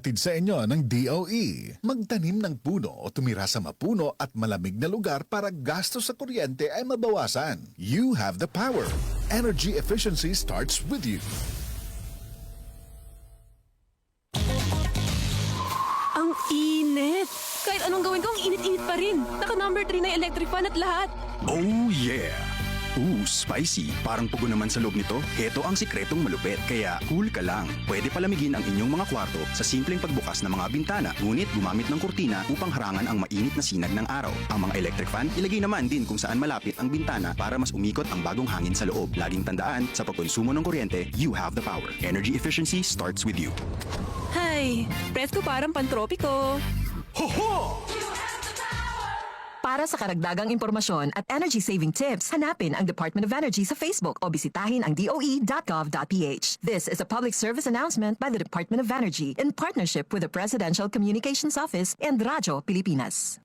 Tid sa inyo ng DOE. Magtanim ng puno o tumira sa mapuno at malamig na lugar para gasto sa kuryente ay mabawasan. You have the power. Energy efficiency starts with you. Ang init. Kahit anong gawin ko, ang init-init pa rin. Naka number 3 na yung electric fan at lahat. Oh yeah! Spicy. Parang pugo naman sa loob nito. Heto ang sikretong malupit. Kaya cool ka lang. Pwede palamigin ang inyong mga kwarto sa simpleng pagbukas ng mga bintana. Ngunit gumamit ng kurtina upang harangan ang mainit na sinag ng araw. Ang mga electric fan, ilagay naman din kung saan malapit ang bintana para mas umikot ang bagong hangin sa loob. Laging tandaan, sa pagkonsumo ng kuryente, you have the power. Energy efficiency starts with you. Hay, presko parang pantropiko. Para sa karagdagang impormasyon at energy-saving tips, hanapin ang Department of Energy sa Facebook o bisitahin ang doe.gov.ph. This is a public service announcement by the Department of Energy in partnership with the Presidential Communications Office and Radyo Pilipinas.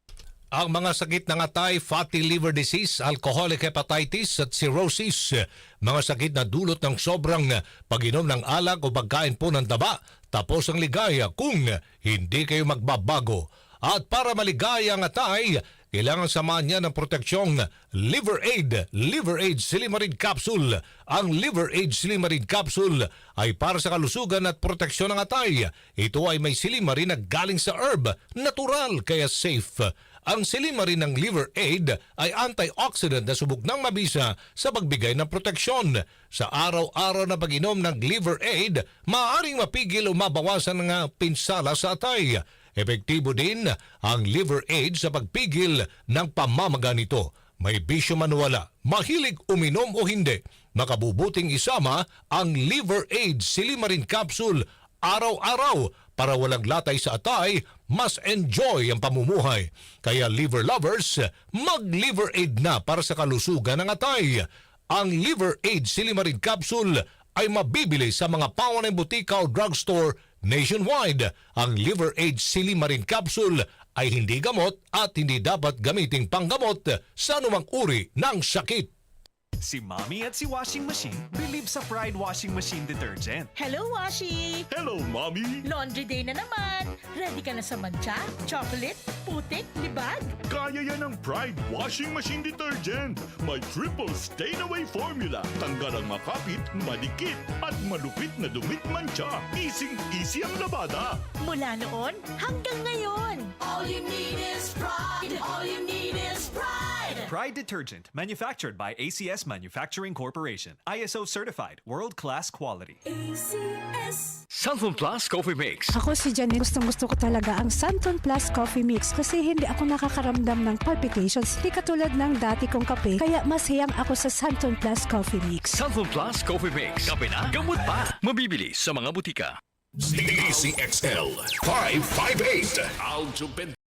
Ang mga sakit ng atay, fatty liver disease, alcoholic hepatitis at cirrhosis, mga sakit na dulot ng sobrang pag-inom ng alak o pagkain po ng taba, tapos ang ligaya kung hindi kayo magbabago. At para maligaya ang atay, kailangan samahan niya ng proteksyong Liver Aid Silimarin Capsule. Ang Liver Aid Silimarin Capsule ay para sa kalusugan at proteksyon ng atay. Ito ay may silimarin na galing sa herb, natural kaya safe. Ang silimarin ng Liver Aid ay antioxidant na subok ng mabisa sa pagbigay ng proteksyon. Sa araw-araw na pag-inom ng Liver Aid, maaaring mapigil o mabawasan ng pinsala sa atay. Epektibo din ang Liver Aid sa pagpigil ng pamamaga nito. May bisyo man wala, mahilig uminom o hindi, makabubuting isama ang Liver Aid Silimarin Capsule araw-araw para walang latay sa atay, mas enjoy ang pamumuhay. Kaya liver lovers, mag-Liver Aid na para sa kalusugan ng atay. Ang Liver Aid Silimarin Capsule ay mabibili sa mga pawanang butika o drugstore nationwide. Ang Liver Aid Silimarin Capsule ay hindi gamot at hindi dapat gamiting panggamot sa anumang uri ng sakit. Si Mommy at si Washing Machine believe sa Pride Washing Machine Detergent. Hello, Washi! Hello, Mommy! Laundry day na naman! Ready ka na sa mancha, chocolate, putik, libag? Kaya yan ang Pride Washing Machine Detergent. May triple stain-away formula. Tanggal ang makapit, madikit, at malupit na dumit mancha. Easy ang labada. Mula noon hanggang ngayon. All you need is pride. All you need is pride. Pride Detergent, manufactured by ACS Manufacturing Corporation. ISO certified, world-class quality. ACS. Santon Plus Coffee Mix. Ako si Janine, gustong-gusto ko talaga ang Santon Plus Coffee Mix kasi hindi ako nakakaramdam ng palpitations. Hindi katulad ng dati kong kape, kaya mas hiyang ako sa Santon Plus Coffee Mix. Santon Plus Coffee Mix. Kape na, gamot pa. Mabibili sa mga butika. DCXL 558.